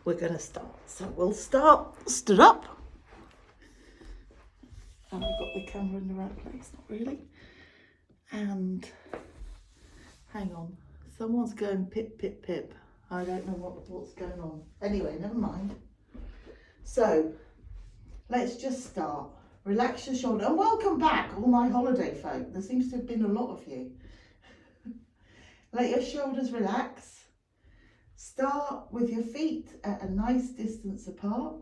we're going to start. So we'll start stood up. And I've got the camera in the right place, not really. And hang on, someone's going pip, pip, pip. I don't know what's going on. Anyway, never mind. So let's just start. Relax your shoulder. And welcome back, all my holiday folk. There seems to have been a lot of you. Let your shoulders relax. Start with your feet at a nice distance apart.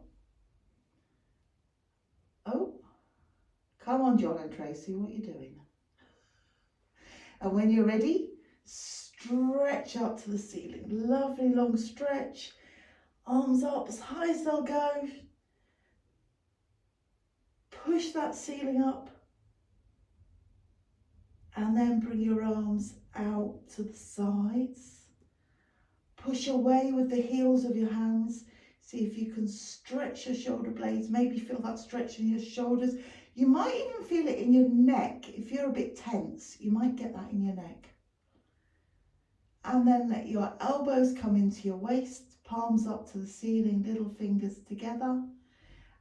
Oh, come on, John and Tracy, what are you doing? And when you're ready, stretch up to the ceiling. Lovely long stretch. Arms up as high as they'll go. Push that ceiling up. And then bring your arms out to the sides. Push away with the heels of your hands. See if you can stretch your shoulder blades. Maybe feel that stretch in your shoulders. You might even feel it in your neck. If you're a bit tense, you might get that in your neck. And then let your elbows come into your waist, palms up to the ceiling, little fingers together.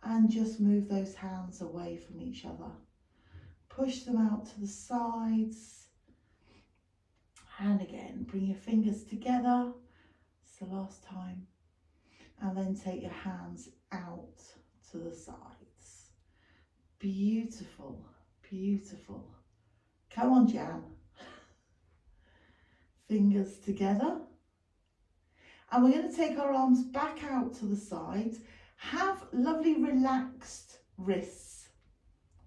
And just move those hands away from each other. Push them out to the sides. And again, bring your fingers together. It's the last time. And then take your hands out to the sides. Beautiful, beautiful. Come on, Jan. Fingers together. And we're going to take our arms back out to the sides. Have lovely relaxed wrists.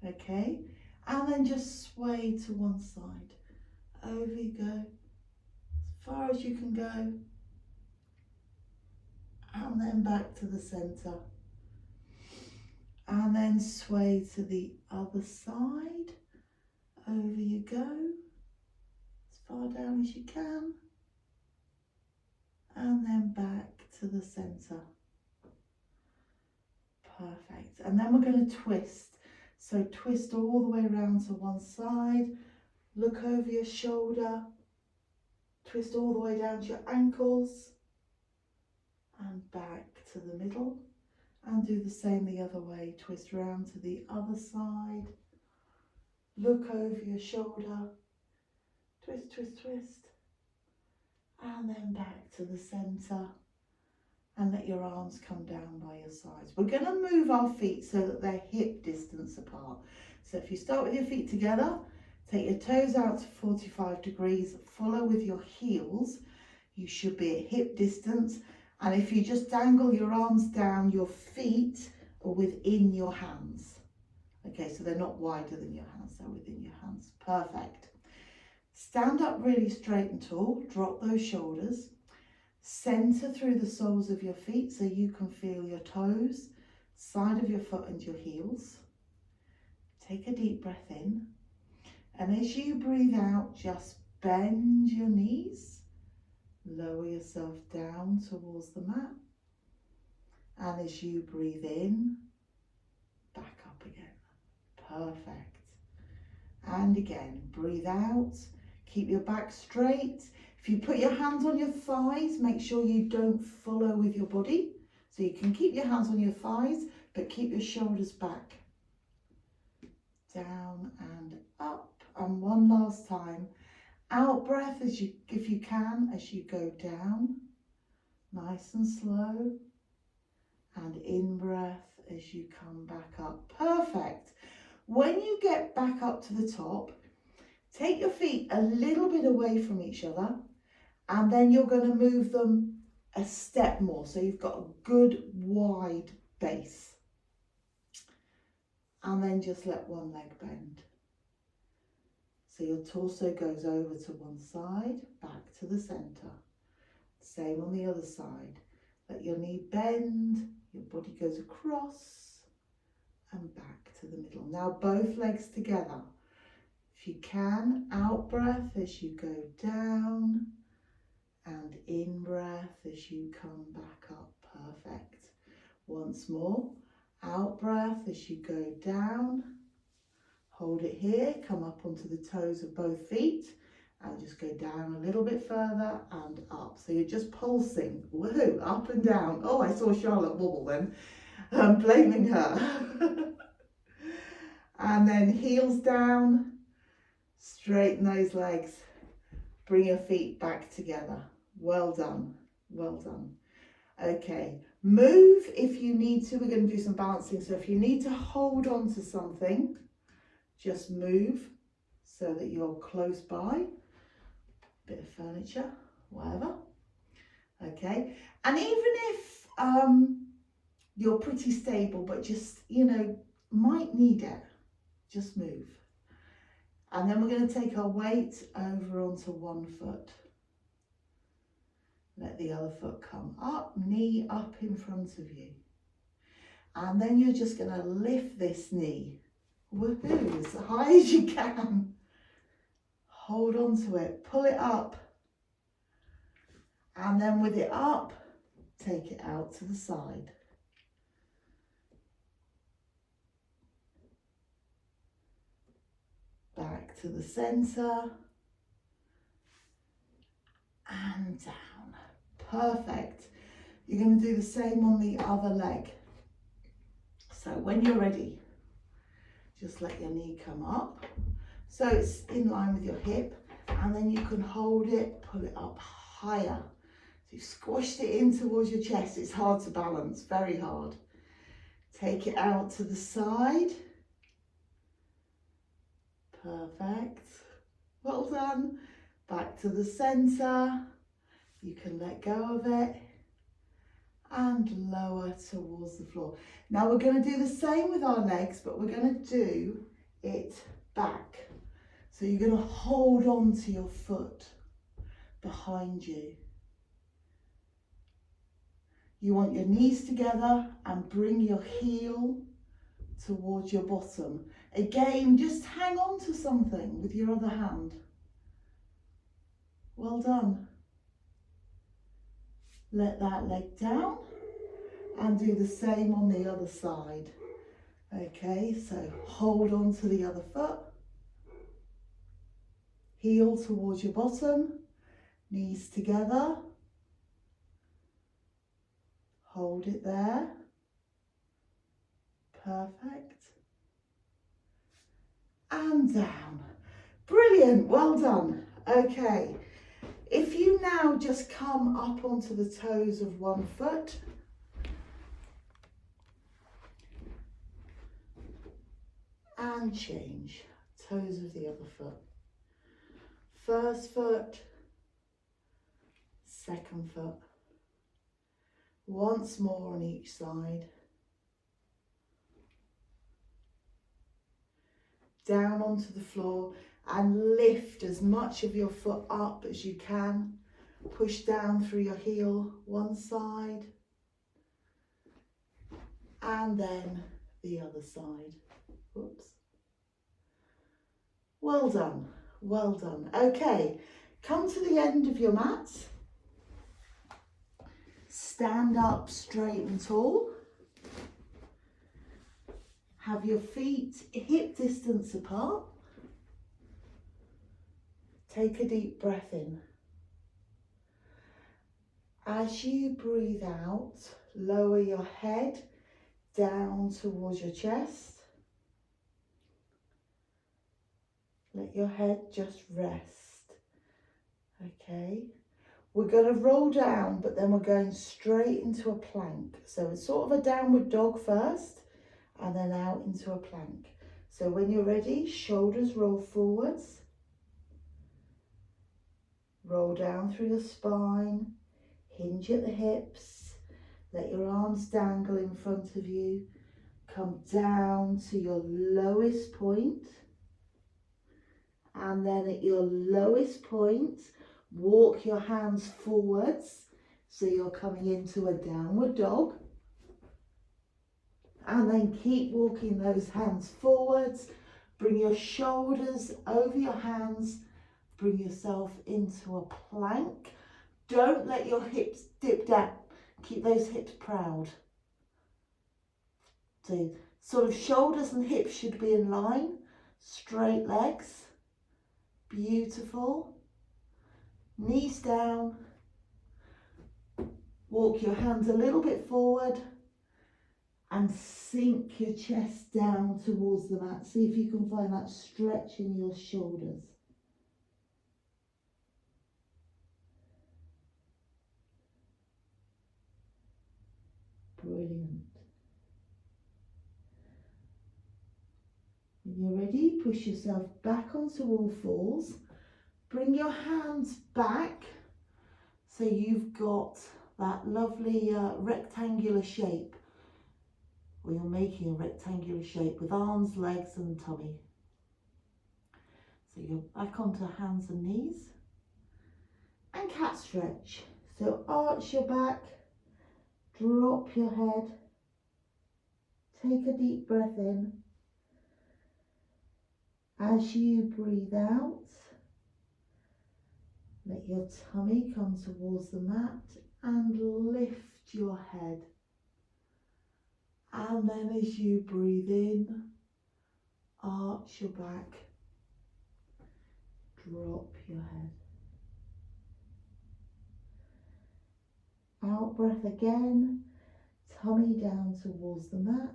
Okay? And then just sway to one side. Over you go. As far as you can go. And then back to the centre. And then sway to the other side. Over you go. As far down as you can. And then back to the centre. Perfect. And then we're going to twist. So twist all the way around to one side. Look over your shoulder. Twist all the way down to your ankles. And back to the middle. And do the same the other way. Twist round to the other side. Look over your shoulder. Twist, twist, twist. And then back to the centre. And let your arms come down by your sides. We're going to move our feet so that they're hip distance apart. So if you start with your feet together, take your toes out to 45 degrees, follow with your heels. You should be at hip distance. And if you just dangle your arms down, your feet are within your hands. Okay, so they're not wider than your hands, they're within your hands. Perfect. Stand up really straight and tall, drop those shoulders. Centre through the soles of your feet so you can feel your toes, side of your foot and your heels. Take a deep breath in. And as you breathe out, just bend your knees. Lower yourself down towards the mat. And as you breathe in, back up again. Perfect. And again, breathe out. Keep your back straight. If you put your hands on your thighs, make sure you don't follow with your body. So you can keep your hands on your thighs, but keep your shoulders back. Down and up. And one last time. Out breath as you, if you can, as you go down. Nice and slow. And in breath as you come back up. Perfect. When you get back up to the top, take your feet a little bit away from each other. And then you're going to move them a step more. So you've got a good wide base. And then just let one leg bend. So your torso goes over to one side, back to the centre. Same on the other side. Let your knee bend, your body goes across and back to the middle. Now both legs together. If you can, out breath as you go down. And in breath as you come back up. Perfect. Once more. Out breath as you go down. Hold it here. Come up onto the toes of both feet. and just go down a little bit further and up. So you're just pulsing, woohoo, up and down. Oh, I saw Charlotte wobble then. I'm blaming her. And then heels down, straighten those legs, bring your feet back together. Well done, well done. Okay, move if you need to. We're going to do some balancing. So if you need to hold on to something, just move so that you're close by. Bit of furniture, whatever. Okay, and even if you're pretty stable, but just, you know, might need it, just move. And then we're going to take our weight over onto one foot. Let the other foot come up, knee up in front of you. And then you're just going to lift this knee, woohoo, as high as you can. Hold on to it, pull it up. And then with it up, take it out to the side. Back to the center. And down. Perfect. You're going to do the same on the other leg. So when you're ready, just let your knee come up. So it's in line with your hip, and then you can hold it, pull it up higher. So you've squashed it in towards your chest. It's hard to balance, very hard. Take it out to the side. Perfect. Well done. Back to the center. You can let go of it and lower towards the floor. Now we're going to do the same with our legs, but we're going to do it back. So you're going to hold on to your foot behind you. You want your knees together and bring your heel towards your bottom. Again, just hang on to something with your other hand. Well done. Let that leg down and do the same on the other side. Okay, so hold on to the other foot. Heel towards your bottom, knees together. Hold it there. Perfect. And down. Brilliant, well done. Okay. If you now just come up onto the toes of one foot, and change, toes of the other foot. First foot, second foot. Once more on each side. Down onto the floor. And lift as much of your foot up as you can. Push down through your heel, one side. And then the other side. Whoops. Well done, well done. Okay, come to the end of your mat. Stand up straight and tall. Have your feet hip distance apart. Take a deep breath in. As you breathe out, lower your head down towards your chest. Let your head just rest. Okay. We're going to roll down, but then we're going straight into a plank. So it's sort of a downward dog first, and then out into a plank. So when you're ready, shoulders roll forwards. Roll down through your spine, hinge at the hips, let your arms dangle in front of you, come down to your lowest point, and then at your lowest point, walk your hands forwards, so you're coming into a downward dog, and then keep walking those hands forwards, bring your shoulders over your hands. Bring yourself into a plank. Don't let your hips dip down. Keep those hips proud. So sort of shoulders and hips should be in line. Straight legs. Beautiful. Knees down. Walk your hands a little bit forward and sink your chest down towards the mat. See if you can find that stretch in your shoulders. Brilliant. When you're ready, push yourself back onto all fours. Bring your hands back so you've got that lovely rectangular shape, or you're making a rectangular shape with arms, legs and tummy. So you're back onto hands and knees. And cat stretch. So arch your back, drop your head, take a deep breath in. As you breathe out, let your tummy come towards the mat and lift your head. And then as you breathe in, arch your back, drop your head. Out breath again, tummy down towards the mat.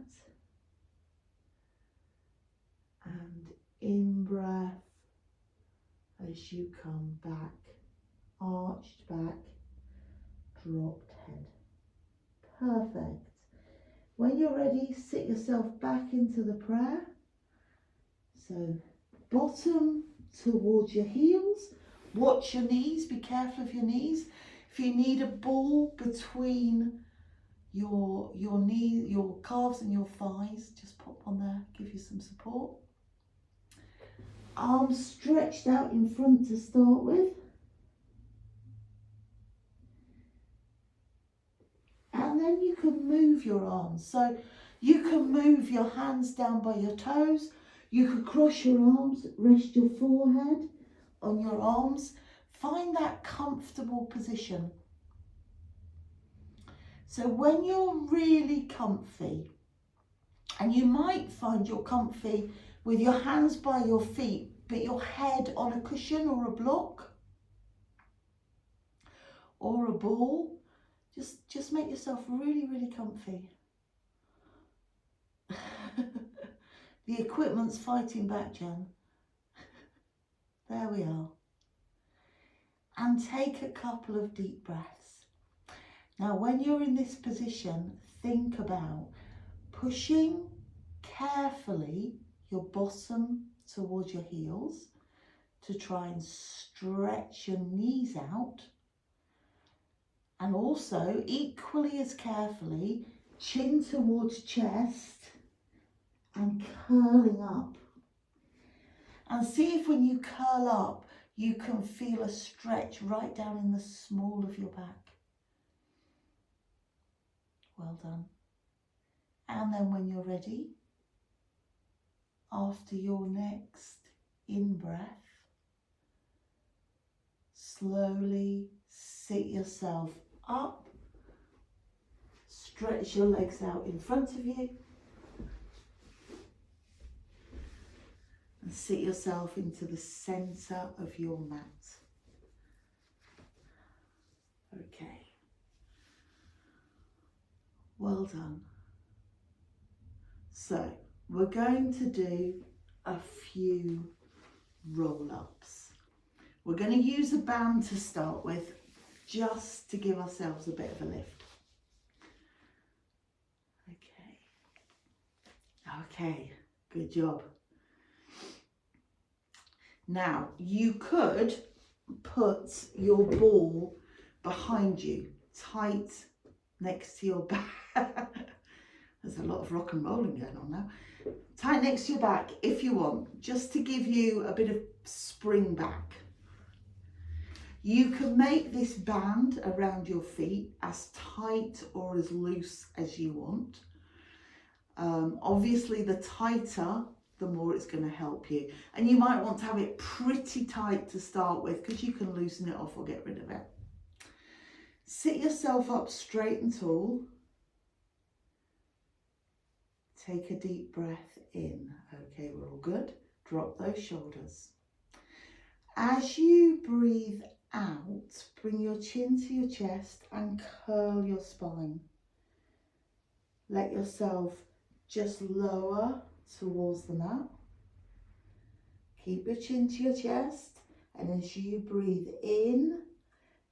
And in breath as you come back, arched back, dropped head. Perfect. When you're ready, sit yourself back into the prayer. So bottom towards your heels. Watch your knees, be careful of your knees. If you need a ball between your knee, your calves and your thighs, just pop on there, give you some support. Arms stretched out in front to start with. And then you can move your arms. So you can move your hands down by your toes. You could cross your arms, rest your forehead on your arms. Find that comfortable position. So when you're really comfy, and you might find you're comfy with your hands by your feet, but your head on a cushion or a block or a ball, just make yourself really, really comfy. The equipment's fighting back, Jen. There we are. And take a couple of deep breaths. Now, when you're in this position, think about pushing carefully your bottom towards your heels to try and stretch your knees out. And also, equally as carefully, chin towards chest and curling up. And see if when you curl up, you can feel a stretch right down in the small of your back. Well done. And then when you're ready, after your next in-breath, slowly sit yourself up, stretch your legs out in front of you, and sit yourself into the centre of your mat. Okay. Well done. So, we're going to do a few roll-ups. We're going to use a band to start with, just to give ourselves a bit of a lift. Okay, good job. Now, you could put your ball behind you, tight next to your back. There's a lot of rock and rolling going on now. Tight next to your back if you want, just to give you a bit of spring back. You can make this band around your feet as tight or as loose as you want. Obviously, the tighter, the more it's going to help you. And you might want to have it pretty tight to start with, because you can loosen it off or get rid of it. Sit yourself up straight and tall. Take a deep breath in. Okay, we're all good. Drop those shoulders. As you breathe out, bring your chin to your chest and curl your spine. Let yourself just lower towards the mat. Keep your chin to your chest, and as you breathe in,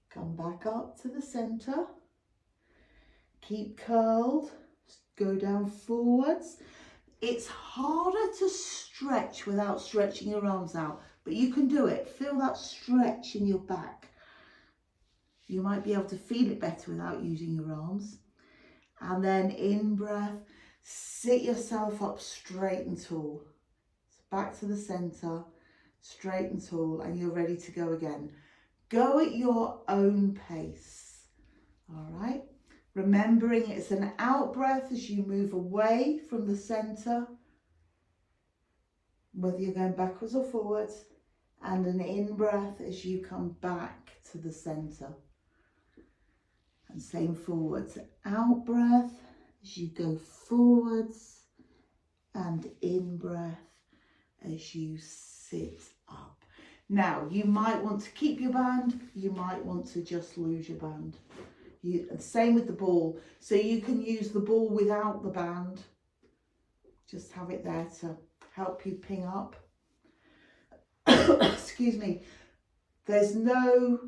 come back up to the center. Keep curled, go down forwards. It's harder to stretch without stretching your arms out, but you can do it. Feel that stretch in your back. You might be able to feel it better without using your arms. And then in breath, sit yourself up straight and tall. So back to the center, straight and tall, and you're ready to go again. Go at your own pace, all right? Remembering it's an out breath as you move away from the center, whether you're going backwards or forwards, and an in breath as you come back to the center. And same forwards, out breath as you go forwards, and in breath as you sit up. Now, you might want to keep your band, you might want to just lose your band. Same with the ball. So you can use the ball without the band. Just have it there to help you ping up. Excuse me. There's no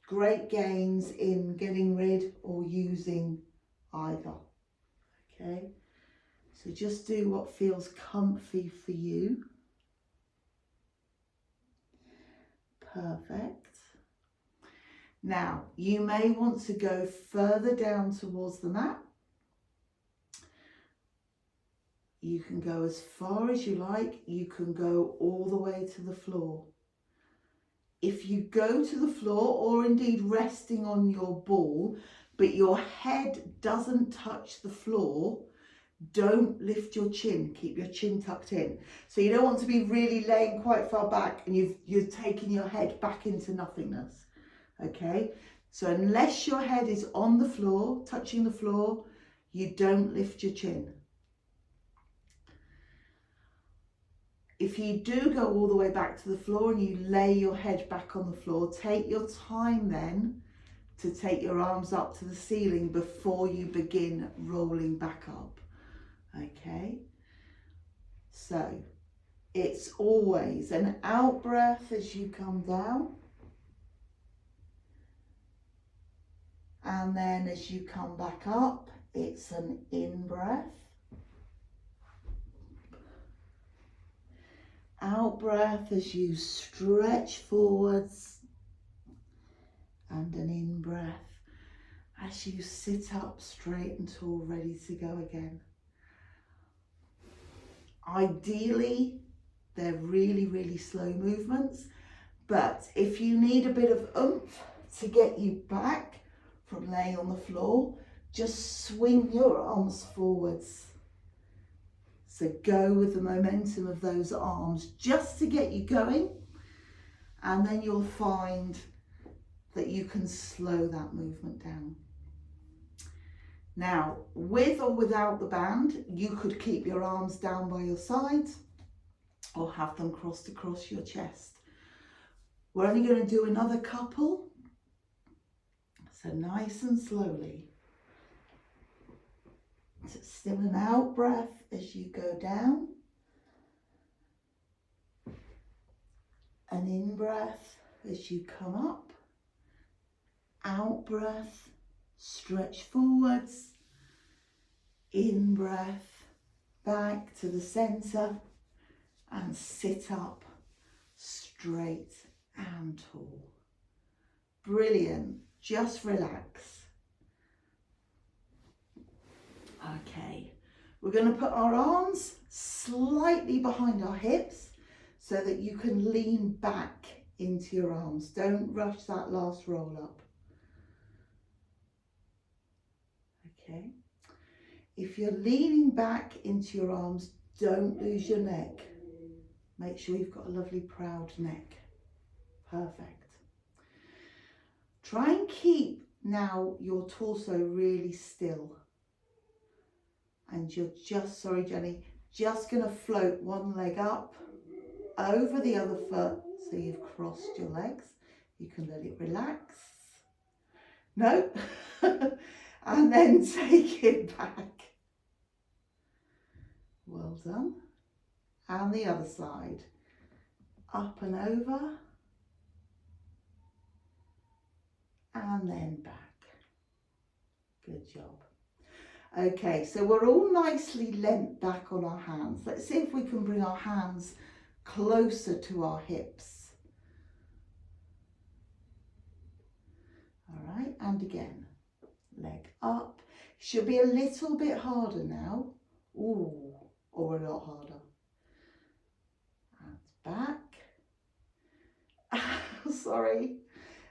great gains in getting rid or using either. Okay? So just do what feels comfy for you. Perfect. Now, you may want to go further down towards the mat. You can go as far as you like. You can go all the way to the floor. If you go to the floor, or indeed resting on your ball, but your head doesn't touch the floor, don't lift your chin. Keep your chin tucked in. So you don't want to be really laying quite far back and you're taking your head back into nothingness. Okay, so unless your head is on the floor, touching the floor, you don't lift your chin. If you do go all the way back to the floor and you lay your head back on the floor, take your time then to take your arms up to the ceiling before you begin rolling back up. Okay, so it's always an out breath as you come down. And then as you come back up, it's an in breath. Out breath as you stretch forwards. And an in breath as you sit up straight and tall, ready to go again. Ideally, they're really, really slow movements. But if you need a bit of oomph to get you back from laying on the floor, just swing your arms forwards. So go with the momentum of those arms just to get you going, and then you'll find that you can slow that movement down. Now, with or without the band, you could keep your arms down by your sides or have them crossed across your chest. We're only going to do another couple. So nice and slowly. Still an out breath as you go down. An in breath as you come up. Out breath, stretch forwards. In breath, back to the center and sit up straight and tall. Brilliant. Just relax. Okay, we're going to put our arms slightly behind our hips so that you can lean back into your arms. Don't rush that last roll up. Okay, if you're leaning back into your arms, don't lose your neck. Make sure you've got a lovely proud neck. Perfect. Try and keep now your torso really still. And you're just, sorry Jenny, just going to float one leg up over the other foot. So you've crossed your legs. You can let it relax. No. And then take it back. Well done. And the other side. Up and over. And then back. Good job. Okay, so we're all nicely leant back on our hands. Let's see if we can bring our hands closer to our hips. All right, and again. Leg up. Should be a little bit harder now. Ooh, or a lot harder. Hands back. Sorry.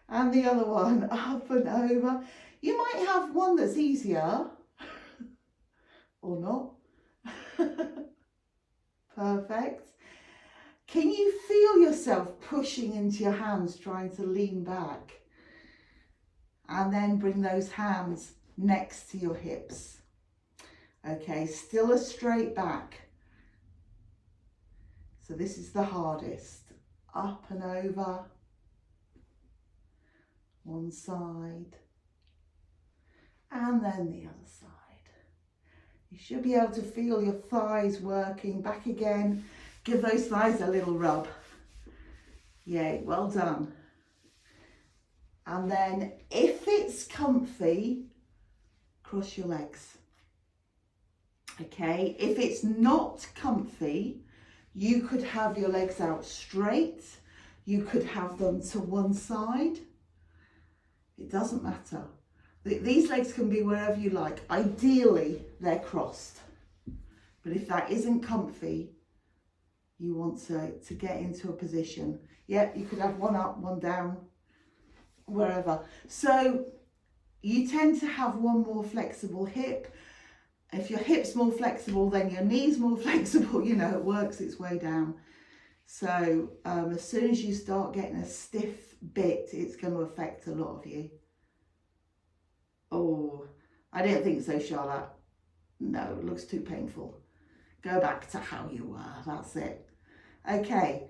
And the other one, up and over. You might have one that's easier. Or not. Perfect. Can you feel yourself pushing into your hands, trying to lean back? And then bring those hands next to your hips. Okay, still a straight back. So this is the hardest. Up and over. One side. And then the other side. You should be able to feel your thighs working. Back again. Give those thighs a little rub. Yay, well done. And then if it's comfy, cross your legs. Okay, if it's not comfy, you could have your legs out straight. You could have them to one side. It doesn't matter. These legs can be wherever you like. Ideally, they're crossed. But if that isn't comfy, you want to get into a position. Yep, you could have one up, one down, wherever. So you tend to have one more flexible hip. If your hip's more flexible, then your knee's more flexible. You know, it works its way down. So as soon as you start getting a stiff bit, it's going to affect a lot of you. Oh, I didn't think so, Charlotte. No, it looks too painful. Go back to how you were. That's it. Okay.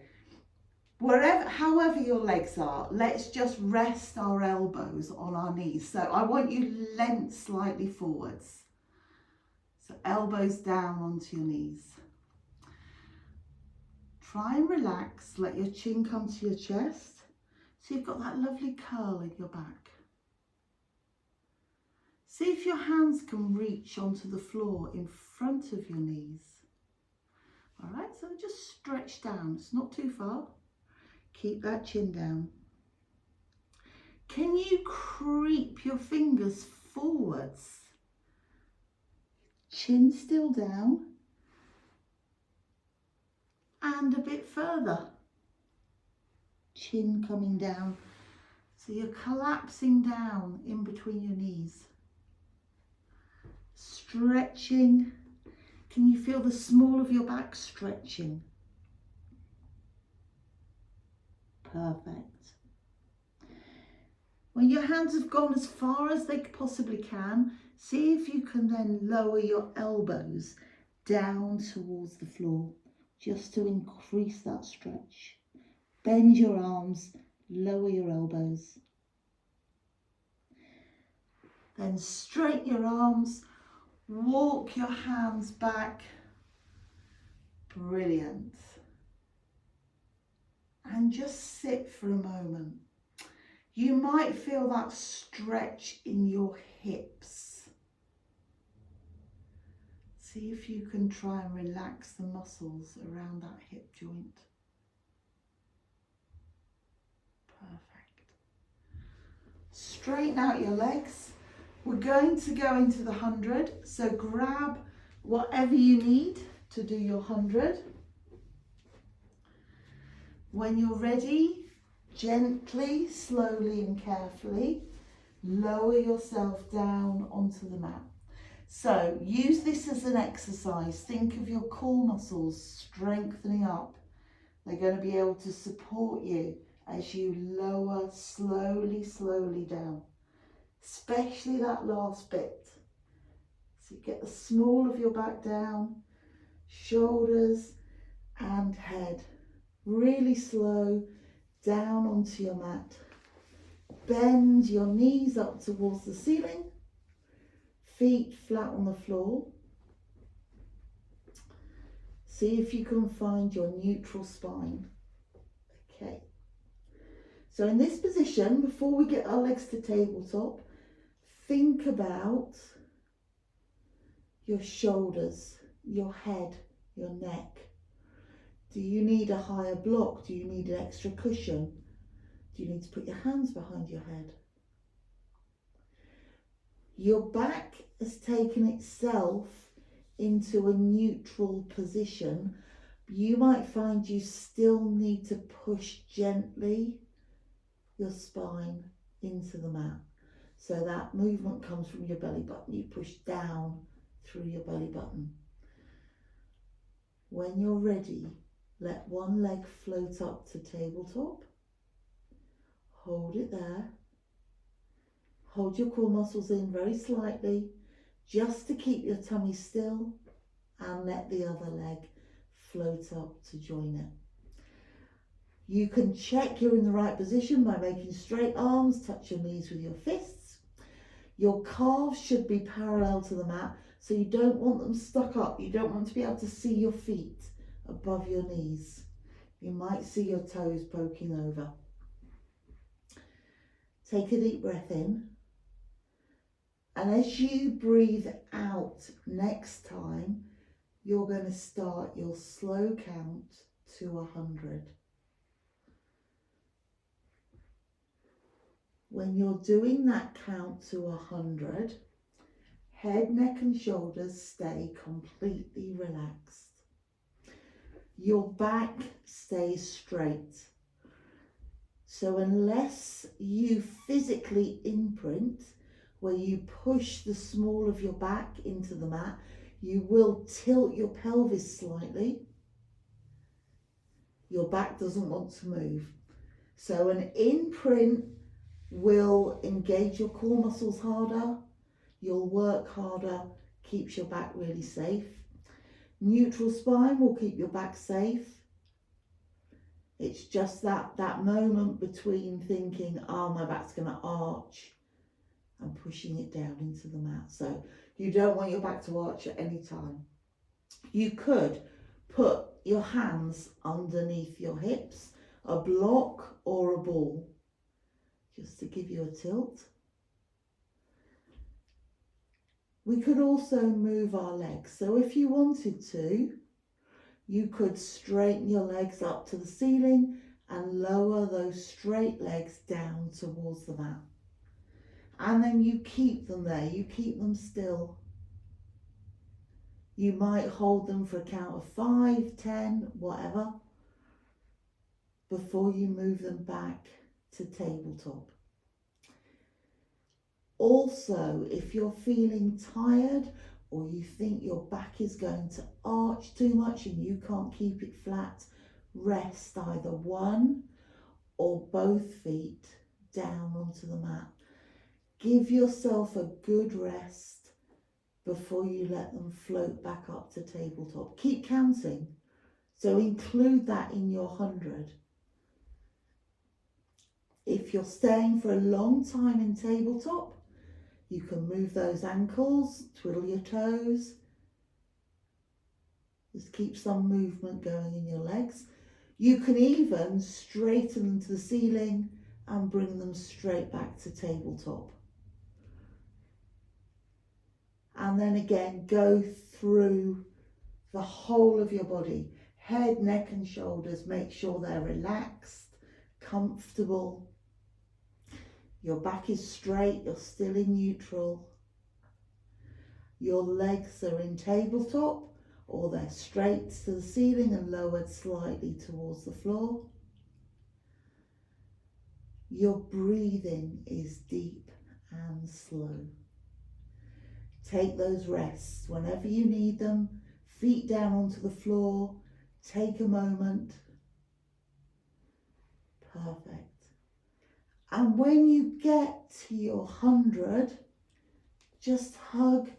However your legs are, let's just rest our elbows on our knees. So I want you leant slightly forwards. So elbows down onto your knees. Try and relax, let your chin come to your chest. So you've got that lovely curl in your back. See if your hands can reach onto the floor in front of your knees. All right, so just stretch down, it's not too far. Keep that chin down. Can you creep your fingers forwards? Chin still down. And a bit further. Chin coming down. So you're collapsing down in between your knees. Stretching. Can you feel the small of your back stretching? Perfect. When your hands have gone as far as they possibly can, see if you can then lower your elbows down towards the floor, just to increase that stretch. Bend your arms, lower your elbows. Then straighten your arms, walk your hands back. Brilliant. And just sit for a moment. You might feel that stretch in your hips. See if you can try and relax the muscles around that hip joint. Perfect. Straighten out your legs. We're going to go into the 100, so grab whatever you need to do your 100. When you're ready, gently, slowly and carefully, lower yourself down onto the mat. So use this as an exercise. Think of your core muscles strengthening up. They're going to be able to support you as you lower slowly, slowly down, especially that last bit. So you get the small of your back down, shoulders and head. Really slow down onto your mat. Bend your knees up towards the ceiling, feet flat on the floor. See if you can find your neutral spine. Okay. So in this position, before we get our legs to tabletop, think about your shoulders, your head, your neck. Do you need a higher block? Do you need an extra cushion? Do you need to put your hands behind your head? Your back has taken itself into a neutral position. You might find you still need to push gently your spine into the mat. So that movement comes from your belly button. You push down through your belly button. When you're ready, let one leg float up to tabletop. Hold it there. Hold your core muscles in very slightly, just to keep your tummy still, and let the other leg float up to join it. You can check you're in the right position by making straight arms, touch your knees with your fists. Your calves should be parallel to the mat, so you don't want them stuck up. You don't want to be able to see your feet above your knees. You might see your toes poking over. Take a deep breath in. And as you breathe out next time, you're going to start your slow count to 100. When you're doing that count to 100, head, neck and shoulders stay completely relaxed. Your back stays straight. So unless you physically imprint, where you push the small of your back into the mat, you will tilt your pelvis slightly. Your back doesn't want to move. So an imprint will engage your core muscles harder, you'll work harder, keeps your back really safe. Neutral spine will keep your back safe. It's just that moment between thinking, oh, my back's going to arch, and pushing it down into the mat. So you don't want your back to arch at any time. You could put your hands underneath your hips, a block or a ball, just to give you a tilt. We could also move our legs. So if you wanted to, you could straighten your legs up to the ceiling and lower those straight legs down towards the mat. And then you keep them there, you keep them still. You might hold them for a count of 5, 10, whatever, before you move them back to tabletop. Also, if you're feeling tired or you think your back is going to arch too much and you can't keep it flat, rest either one or both feet down onto the mat. Give yourself a good rest before you let them float back up to tabletop. Keep counting, so include that in your 100. If you're staying for a long time in tabletop, you can move those ankles, twiddle your toes. Just keep some movement going in your legs. You can even straighten them to the ceiling and bring them straight back to tabletop. And then again, go through the whole of your body. Head, neck and shoulders, make sure they're relaxed, comfortable. Your back is straight, you're still in neutral. Your legs are in tabletop or they're straight to the ceiling and lowered slightly towards the floor. Your breathing is deep and slow. Take those rests whenever you need them, feet down onto the floor, take a moment. Perfect. And when you get to your 100, just hug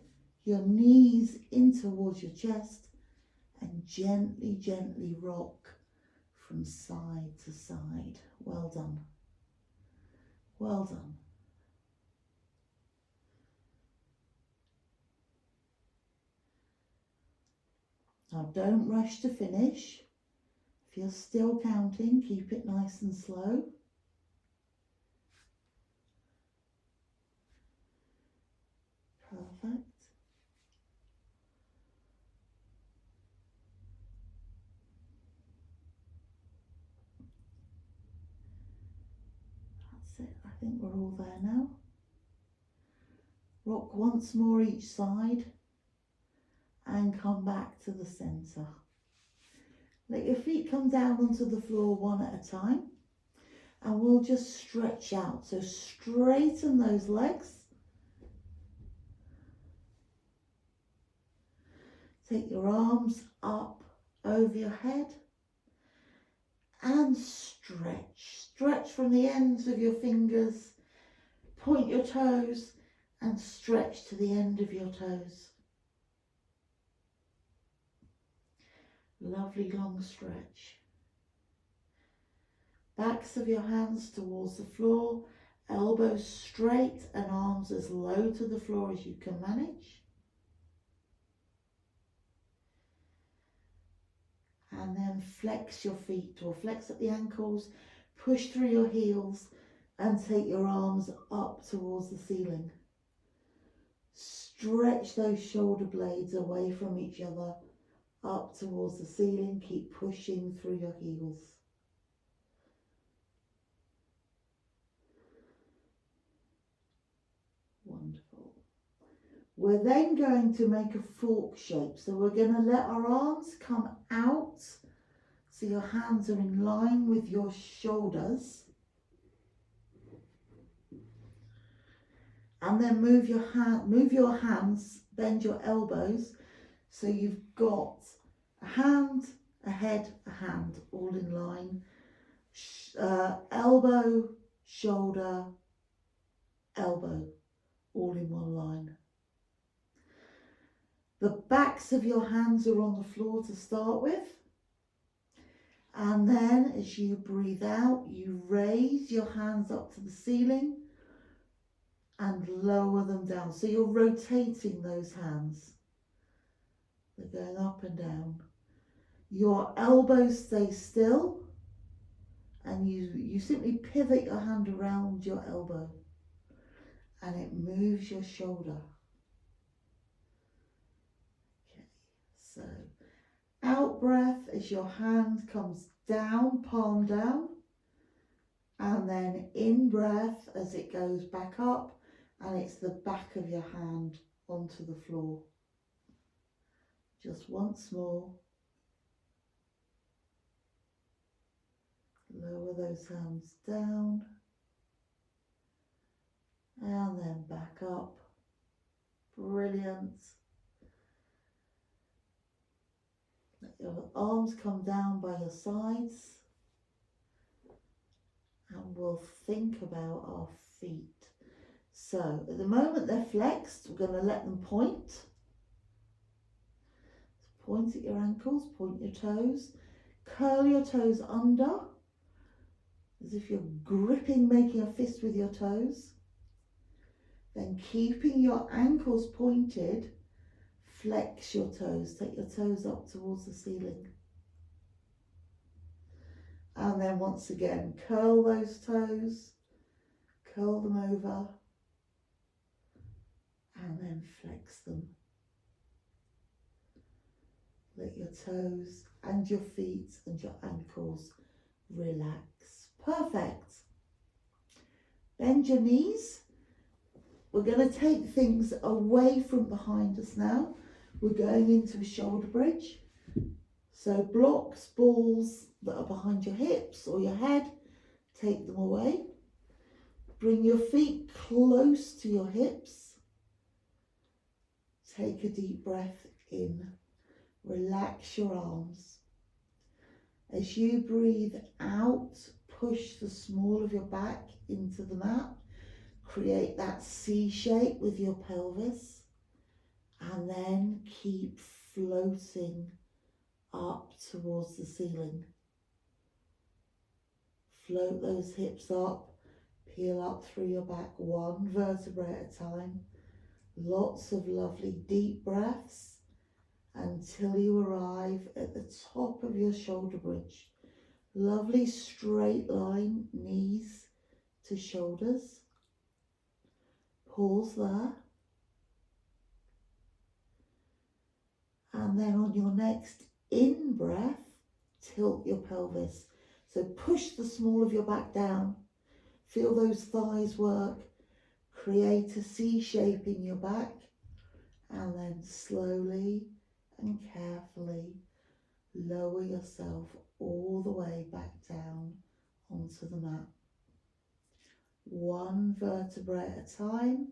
your knees in towards your chest and gently, gently rock from side to side. Well done. Well done. Now don't rush to finish. If you're still counting, keep it nice and slow. Perfect. That's it. I think we're all there now. Rock once more each side and come back to the centre. Let your feet come down onto the floor one at a time, and we'll just stretch out. So straighten those legs. Take your arms up over your head and stretch. Stretch from the ends of your fingers. Point your toes and stretch to the end of your toes. Lovely long stretch. Backs of your hands towards the floor, elbows straight and arms as low to the floor as you can manage. And then flex your feet, or flex at the ankles, push through your heels and take your arms up towards the ceiling. Stretch those shoulder blades away from each other, up towards the ceiling. Keep pushing through your heels. Wonderful. We're then going to make a fork shape. So we're going to let our arms come out so your hands are in line with your shoulders. And then move your hands, bend your elbows, so you've got a hand, a head, a hand, all in line. Elbow, shoulder, elbow, all in one line. The backs of your hands are on the floor to start with. And then as you breathe out, you raise your hands up to the ceiling and lower them down. So you're rotating those hands. They're going up and down. Your elbows stay still, and you simply pivot your hand around your elbow and it moves your shoulder. Okay, so out breath as your hand comes down, palm down, and then in breath as it goes back up and it's the back of your hand onto the floor. Just once more. Lower those hands down and then back up. Brilliant. Let your arms come down by your sides, and we'll think about our feet. So at the moment they're flexed, we're going to let them point. So point at your ankles, point your toes, curl your toes under, as if you're gripping, making a fist with your toes. Then keeping your ankles pointed, flex your toes, take your toes up towards the ceiling. And then once again, curl those toes, curl them over, and then flex them. Let your toes and your feet and your ankles relax. Perfect. Bend your knees. We're going to take things away from behind us now. We're going into a shoulder bridge. So blocks, balls that are behind your hips or your head, take them away. Bring your feet close to your hips. Take a deep breath in. Relax your arms. As you breathe out, push the small of your back into the mat. Create that C shape with your pelvis. And then keep floating up towards the ceiling. Float those hips up. Peel up through your back one vertebrae at a time. Lots of lovely deep breaths until you arrive at the top of your shoulder bridge. Lovely straight line, knees to shoulders. Pause there. And then on your next in-breath, tilt your pelvis. So push the small of your back down. Feel those thighs work. Create a C shape in your back. And then slowly and carefully lower yourself all the way back down onto the mat. One vertebrae at a time.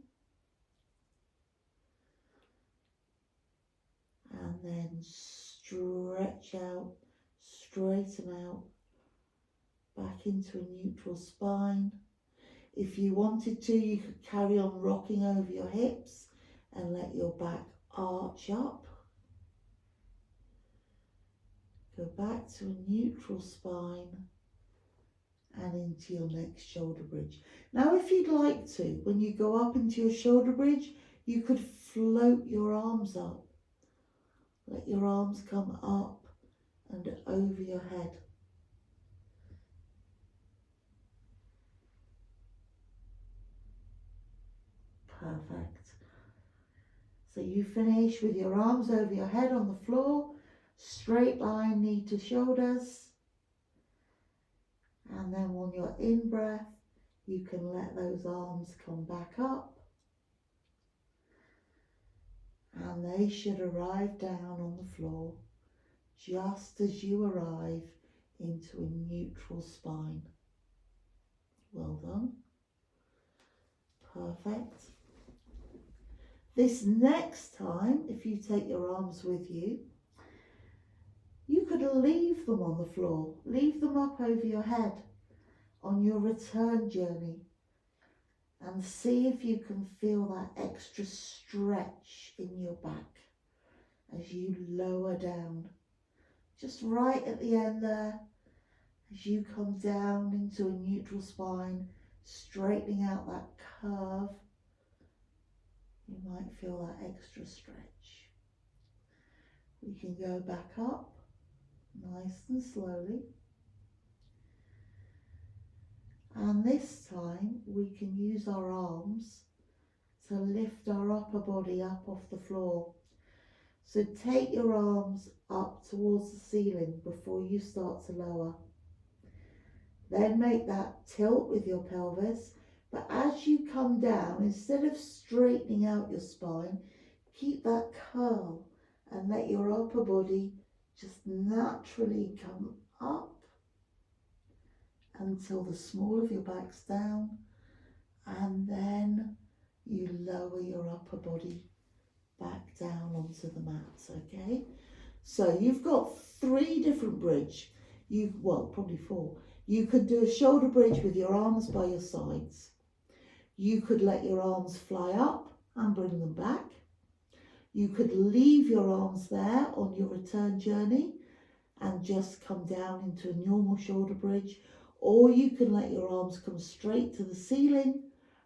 And then stretch out, straighten out, back into a neutral spine. If you wanted to, you could carry on rocking over your hips and let your back arch up. Go back to a neutral spine and into your next shoulder bridge. Now, if you'd like to, when you go up into your shoulder bridge, you could float your arms up. Let your arms come up and over your head. Perfect. So you finish with your arms over your head on the floor, straight line, knee to shoulders. And then on your in-breath, you can let those arms come back up. And they should arrive down on the floor just as you arrive into a neutral spine. Well done. Perfect. This next time, if you take your arms with you, you could leave them on the floor, leave them up over your head on your return journey, and see if you can feel that extra stretch in your back as you lower down. Just right at the end there, as you come down into a neutral spine, straightening out that curve, you might feel that extra stretch. We can go back up, nice and slowly. And this time we can use our arms to lift our upper body up off the floor. So take your arms up towards the ceiling before you start to lower. Then make that tilt with your pelvis, but as you come down, instead of straightening out your spine, keep that curl and let your upper body just naturally come up until the small of your back's down, and then you lower your upper body back down onto the mat, okay? So you've got 3 different bridge. Probably 4. You could do a shoulder bridge with your arms by your sides. You could let your arms fly up and bring them back. You could leave your arms there on your return journey and just come down into a normal shoulder bridge, or you can let your arms come straight to the ceiling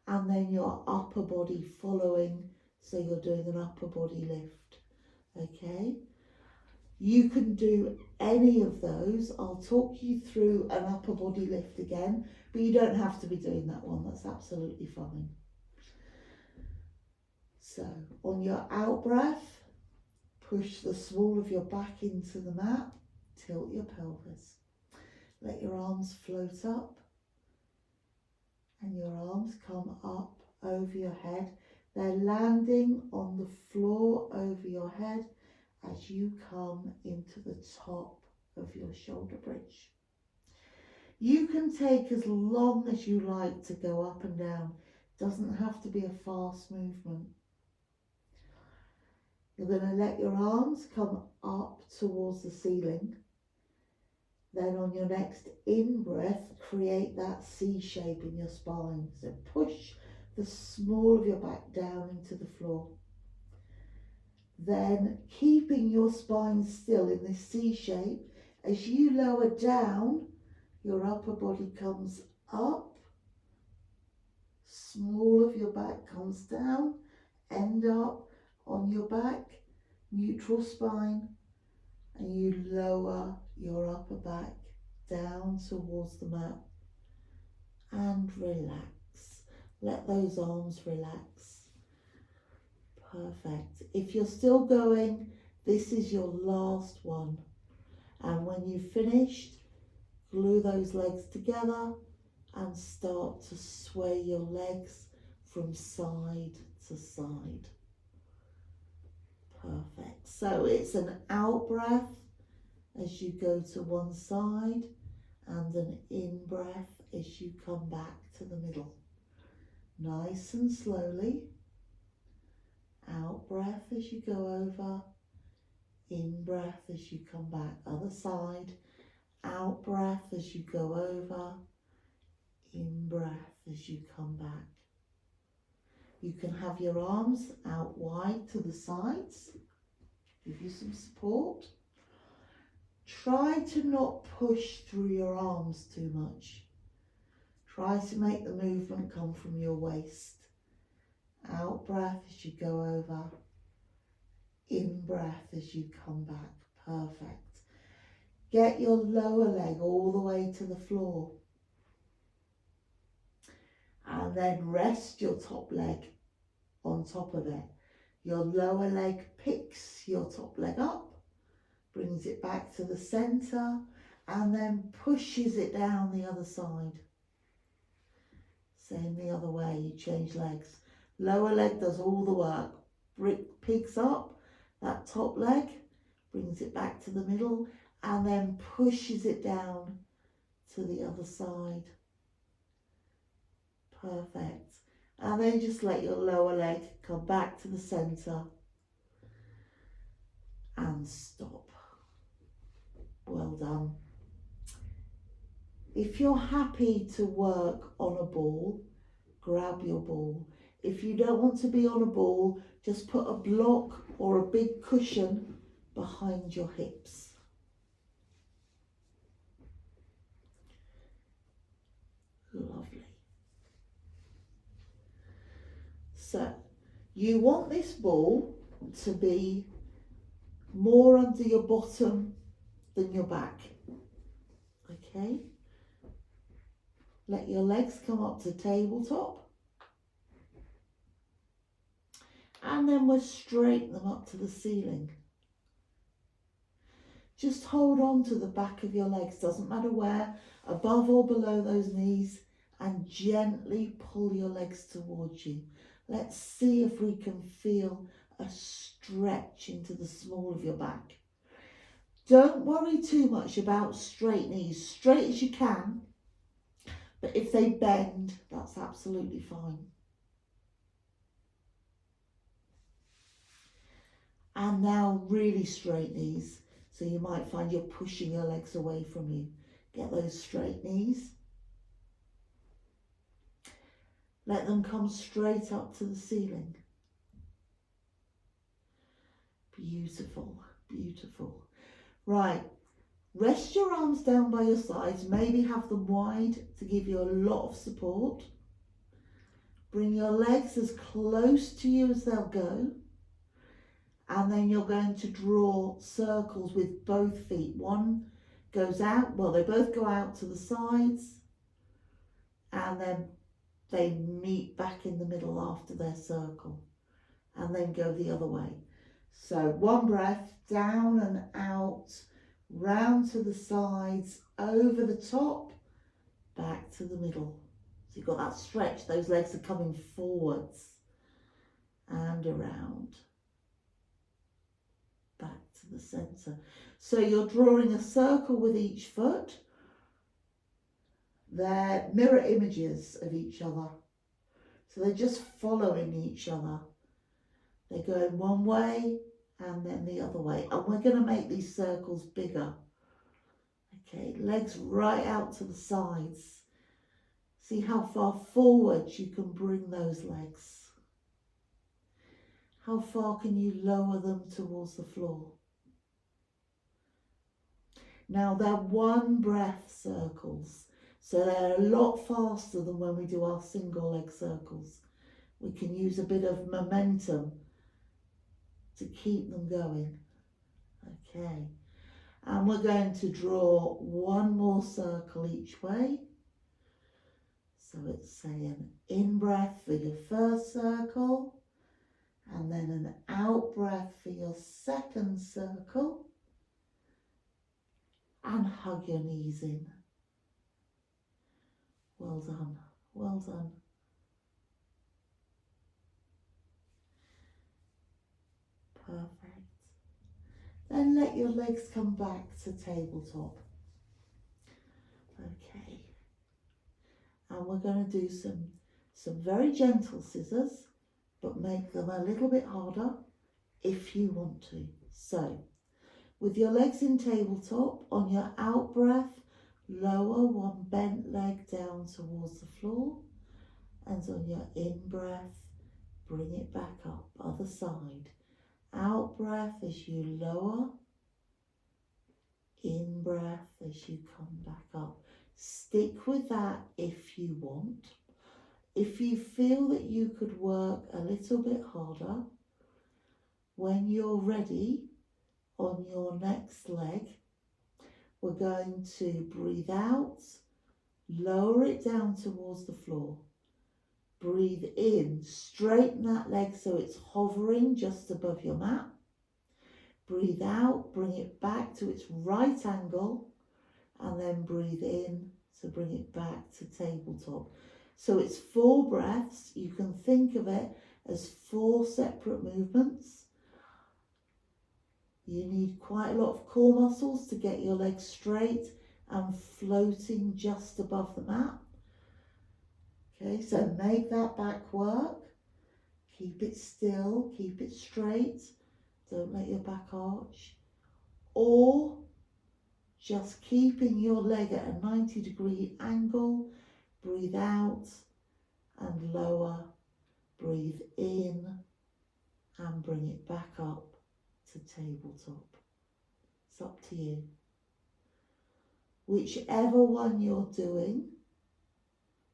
and then your upper body following, so you're doing an upper body lift, okay? You can do any of those. I'll talk you through an upper body lift again, but you don't have to be doing that one, that's absolutely fine. So on your out breath, push the small of your back into the mat, tilt your pelvis. Let your arms float up and your arms come up over your head. They're landing on the floor over your head as you come into the top of your shoulder bridge. You can take as long as you like to go up and down. Doesn't have to be a fast movement. You're going to let your arms come up towards the ceiling. Then on your next in-breath, create that C shape in your spine. So push the small of your back down into the floor. Then keeping your spine still in this C shape, as you lower down, your upper body comes up small of your back comes down, end up on your back, neutral spine, and you lower your upper back down towards the mat and relax. Let those arms relax. Perfect. If you're still going, this is your last one. And when you've finished, glue those legs together and start to sway your legs from side to side. Perfect. So it's an out breath as you go to one side and an in breath as you come back to the middle. Nice and slowly. Out breath as you go over. In breath as you come back. Other side. Out breath as you go over. In breath as you come back. You can have your arms out wide to the sides. Give you some support. Try to not push through your arms too much. Try to make the movement come from your waist. Out breath as you go over. In breath as you come back. Perfect. Get your lower leg all the way to the floor. And then rest your top leg on top of it. Your lower leg picks your top leg up, brings it back to the centre, and then pushes it down the other side. Same the other way, you change legs. Lower leg does all the work. Picks up that top leg, brings it back to the middle, and then pushes it down to the other side. Perfect. And then just let your lower leg come back to the centre and stop. Well done. If you're happy to work on a ball, grab your ball. If you don't want to be on a ball, just put a block or a big cushion behind your hips. Lovely. So, you want this ball to be more under your bottom than your back. Okay? Let your legs come up to tabletop. And then we'll straighten them up to the ceiling. Just hold on to the back of your legs, doesn't matter where, above or below those knees, and gently pull your legs towards you. Let's see if we can feel a stretch into the small of your back. Don't worry too much about straight knees, straight as you can, but if they bend, that's absolutely fine. And now really straight knees, so you might find you're pushing your legs away from you. Get those straight knees. Let them come straight up to the ceiling. Beautiful, beautiful. Right, rest your arms down by your sides. Maybe have them wide to give you a lot of support. Bring your legs as close to you as they'll go. And then you're going to draw circles with both feet. One goes out, well, they both go out to the sides. And then they meet back in the middle after their circle and then go the other way. So one breath, down and out, round to the sides, over the top, back to the middle. So you've got that stretch, those legs are coming forwards and around, back to the centre. So you're drawing a circle with each foot. They're mirror images of each other. So they're just following each other. They're going one way and then the other way. And we're going to make these circles bigger. Okay, legs right out to the sides. See how far forward you can bring those legs. How far can you lower them towards the floor? Now they're one breath circles. So they're a lot faster than when we do our single leg circles. We can use a bit of momentum to keep them going. Okay, and we're going to draw one more circle each way. So it's saying in breath for your first circle, and then an out breath for your second circle, and hug your knees in. Well done, well done. Perfect. Then let your legs come back to tabletop. Okay. And we're going to do some very gentle scissors, but make them a little bit harder if you want to. So, with your legs in tabletop, on your out breath, lower one bent leg down towards the floor, and on your in breath, bring it back up, other side. Out breath as you lower, in breath as you come back up. Stick with that if you want. If you feel that you could work a little bit harder, when you're ready on your next leg, we're going to breathe out, lower it down towards the floor. Breathe in, straighten that leg so it's hovering just above your mat. Breathe out, bring it back to its right angle, and then breathe in to bring it back to tabletop. So it's 4 breaths. You can think of it as 4 separate movements. You need quite a lot of core muscles to get your legs straight and floating just above the mat. Okay, so make that back work. Keep it still, keep it straight. Don't let your back arch. Or just keeping your leg at a 90-degree angle. Breathe out and lower. Breathe in and bring it back up to tabletop. It's up to you. Whichever one you're doing,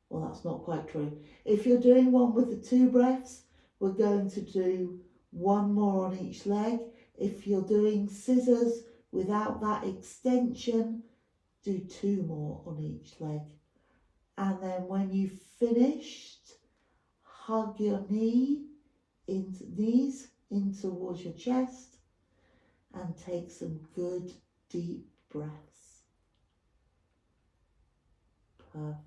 well, that's not quite true. If you're doing one with the 2 breaths, we're going to do 1 more on each leg. If you're doing scissors without that extension, do 2 more on each leg. And then when you've finished, hug your knees in towards your chest and take some good deep breaths. Perfect.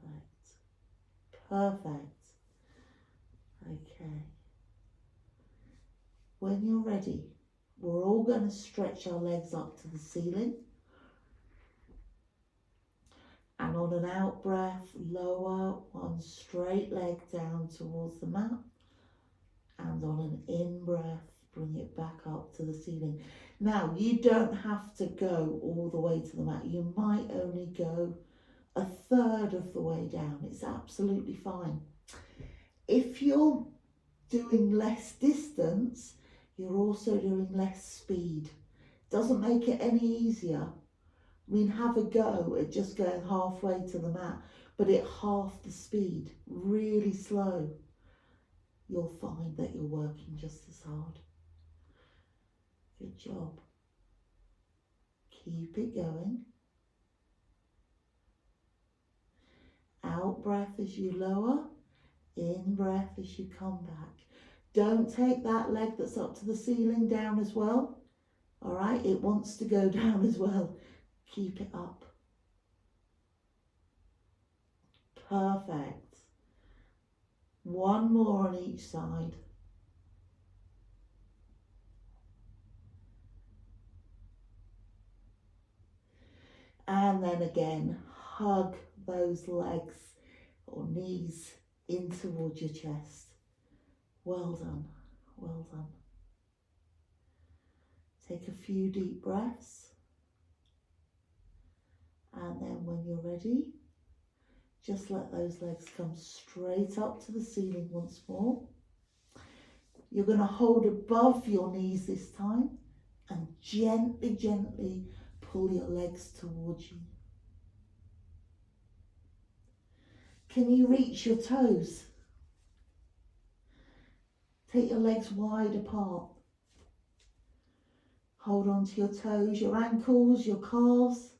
Perfect. Okay. When you're ready, we're all going to stretch our legs up to the ceiling. And on an out breath, lower one straight leg down towards the mat. And on an in breath, bring it back up to the ceiling. Now, you don't have to go all the way to the mat. You might only go a third of the way down. It's absolutely fine. If you're doing less distance, you're also doing less speed. Doesn't make it any easier. I mean, have a go at just going halfway to the mat, but at half the speed, really slow. You'll find that you're working just as hard. Good job. Keep it going. Out breath as you lower, in breath as you come back. Don't take that leg that's up to the ceiling down as well. All right, it wants to go down as well. Keep it up. Perfect. 1 more on each side. And then again, hug those legs or knees in towards your chest. Well done, well done. Take a few deep breaths. And then when you're ready, just let those legs come straight up to the ceiling once more. You're going to hold above your knees this time and gently, gently pull your legs towards you. Can you reach your toes? Take your legs wide apart. Hold on to your toes, your ankles, your calves.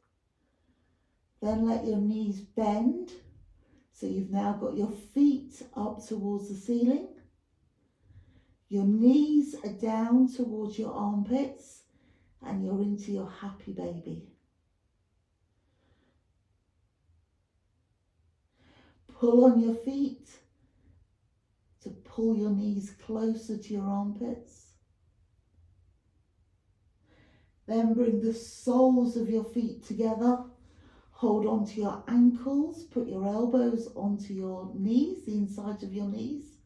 Then let your knees bend. So you've now got your feet up towards the ceiling. Your knees are down towards your armpits and you're into your happy baby. Pull on your feet to pull your knees closer to your armpits. Then bring the soles of your feet together. Hold on to your ankles. Put your elbows onto your knees, the insides of your knees.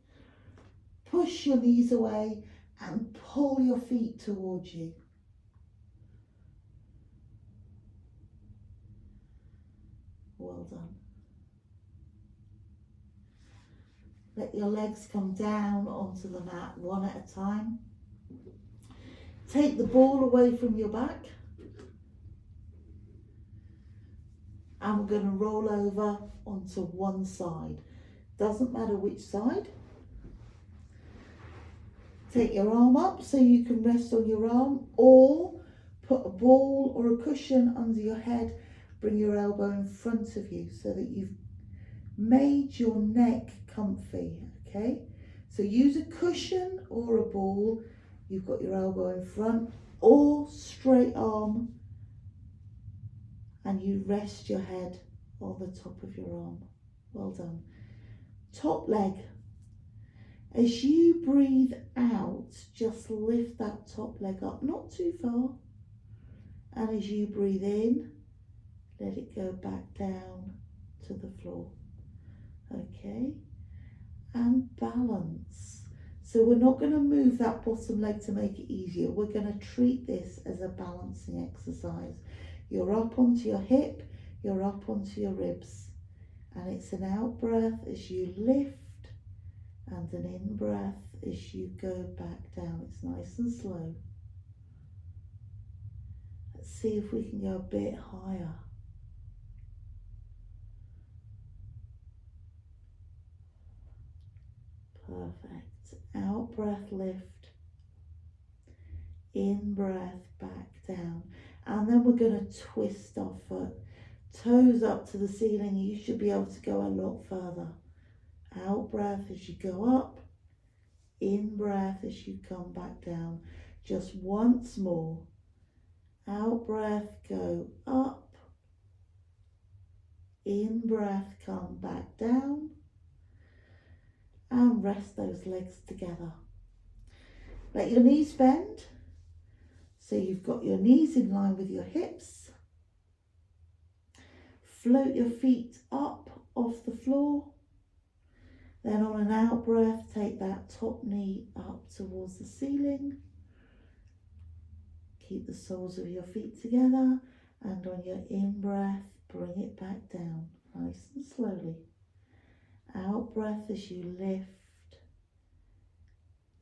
Push your knees away and pull your feet towards you. Well done. Let your legs come down onto the mat one at a time. Take the ball away from your back. And we're going to roll over onto one side. Doesn't matter which side. Take your arm up so you can rest on your arm, or put a ball or a cushion under your head. Bring your elbow in front of you so that you've made your neck comfy, okay? So use a cushion or a ball. You've got your elbow in front, or straight arm, and you rest your head on the top of your arm. Well done. Top leg. As you breathe out, just lift that top leg up, not too far. And as you breathe in, let it go back down to the floor. Okay? And balance. So we're not going to move that bottom leg to make it easier. We're going to treat this as a balancing exercise. You're up onto your hip, you're up onto your ribs. And it's an out breath as you lift and an in breath as you go back down. It's nice and slow. Let's see if we can go a bit higher. Perfect. Out breath, lift. In breath, back down. And then we're going to twist our foot. Toes up to the ceiling. You should be able to go a lot further. Out breath as you go up. In breath as you come back down. Just once more. Out breath, go up. In breath, come back down. And rest those legs together. Let your knees bend. So you've got your knees in line with your hips. Float your feet up off the floor. Then on an out breath, take that top knee up towards the ceiling. Keep the soles of your feet together. And on your in breath, bring it back down, nice and slowly. Out breath as you lift.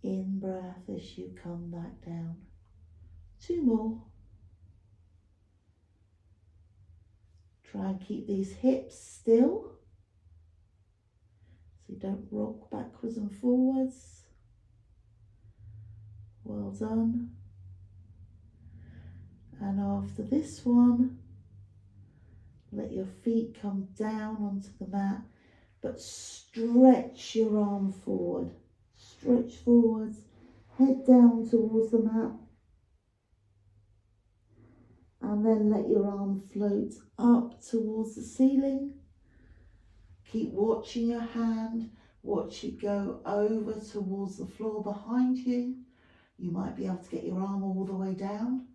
In breath as you come back down. 2 more. Try and keep these hips still, so you don't rock backwards and forwards. Well done. And after this one, let your feet come down onto the mat, but stretch your arm forward. Stretch forwards, head down towards the mat. And then let your arm float up towards the ceiling. Keep watching your hand. Watch it go over towards the floor behind you. You might be able to get your arm all the way down.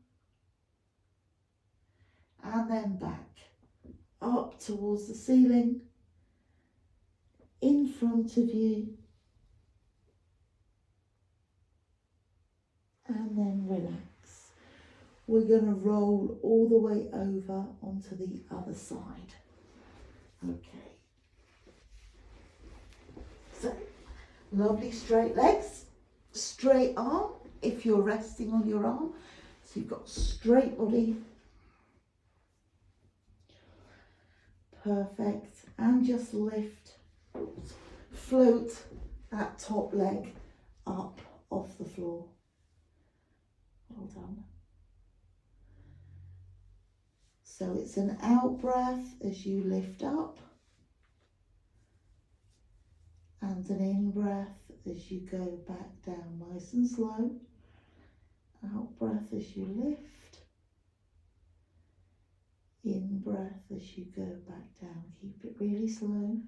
And then back up towards the ceiling. In front of you. And then relax. We're going to roll all the way over onto the other side. Okay. So, lovely straight legs, straight arm if you're resting on your arm. So you've got straight body. Perfect. And just lift float that top leg up off the floor. Well done. So it's an out breath as you lift up and an in breath as you go back down, nice and slow. Out breath as you lift, in breath as you go back down. Keep it really slow.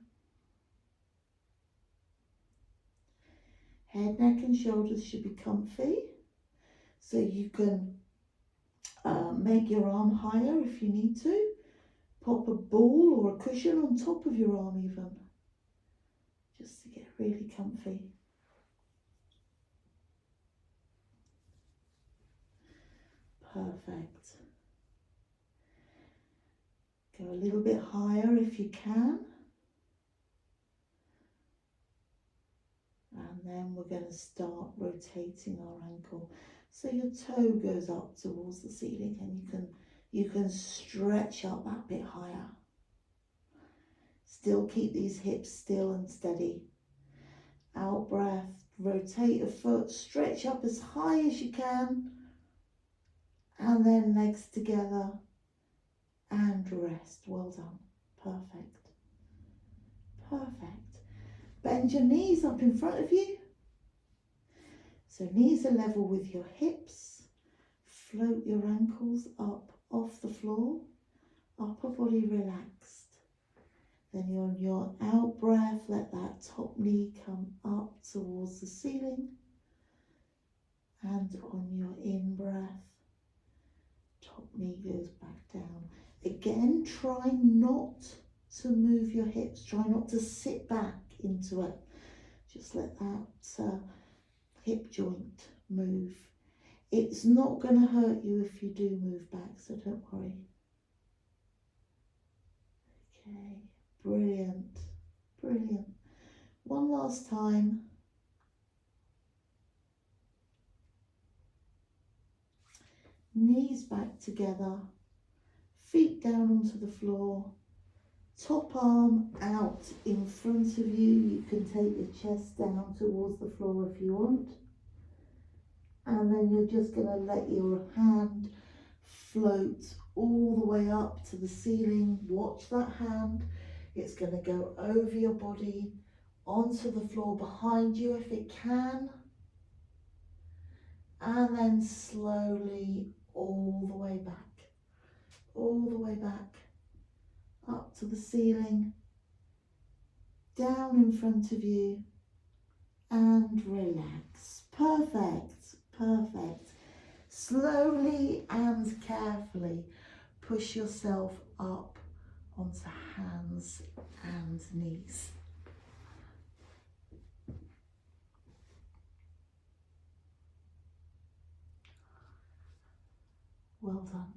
Head, neck and shoulders should be comfy, so you can make your arm higher if you need to. Pop a ball or a cushion on top of your arm even, just to get really comfy. Perfect. Go a little bit higher if you can. And then we're going to start rotating our ankle. So your toe goes up towards the ceiling and you can stretch up that bit higher. Still keep these hips still and steady. Out breath, rotate a foot, stretch up as high as you can. And then legs together and rest. Well done. Perfect. Perfect. Bend your knees up in front of you. So knees are level with your hips. Float your ankles up off the floor. Upper body relaxed. Then you're on your out breath, let that top knee come up towards the ceiling. And on your in breath, top knee goes back down. Again, try not to move your hips. Try not to sit back into it. Just let that hip joint move. It's not going to hurt you if you do move back, so don't worry. Okay, brilliant, brilliant. One last time. Knees back together, feet down onto the floor, top arm out in front of you. You can take your chest down towards the floor if you want. And then you're just going to let your hand float all the way up to the ceiling. Watch that hand. It's going to go over your body, onto the floor behind you if it can. And then slowly all the way back, up to the ceiling, down in front of you, and relax. Perfect, perfect. Slowly and carefully push yourself up onto hands and knees. Well done.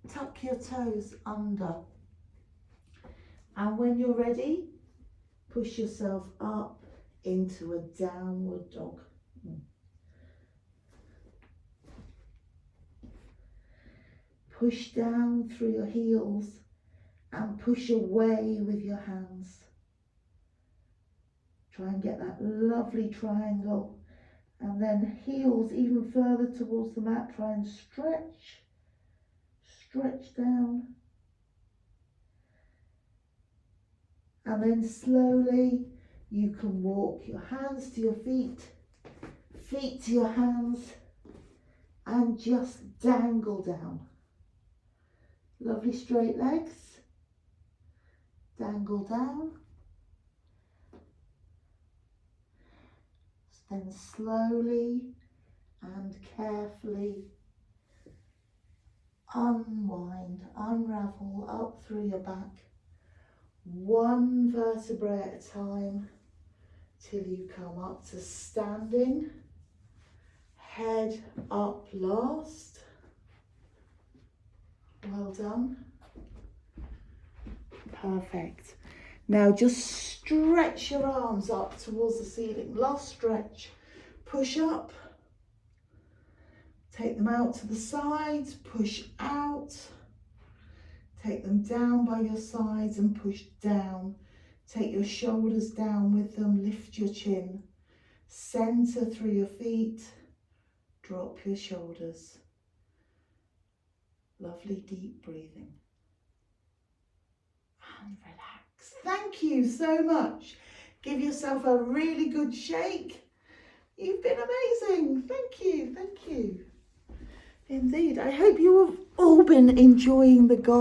Tuck your toes under. And when you're ready, push yourself up into a downward dog. Push down through your heels and push away with your hands. Try and get that lovely triangle, and then heels even further towards the mat. Try and stretch down, and then slowly you can walk your hands to your feet, feet to your hands, and just dangle down. Lovely straight legs, dangle down. Then slowly and carefully unwind, unravel up through your back, one vertebrae at a time, till you come up to standing, head up last. Well done. Perfect. Now just stretch your arms up towards the ceiling. Last stretch. Push up. Take them out to the sides. Push out. Take them down by your sides and push down. Take your shoulders down with them, lift your chin. Center through your feet, drop your shoulders. Lovely deep breathing. And relax. Thank you so much. Give yourself a really good shake. You've been amazing. Thank you, thank you. Indeed, I hope you have all been enjoying the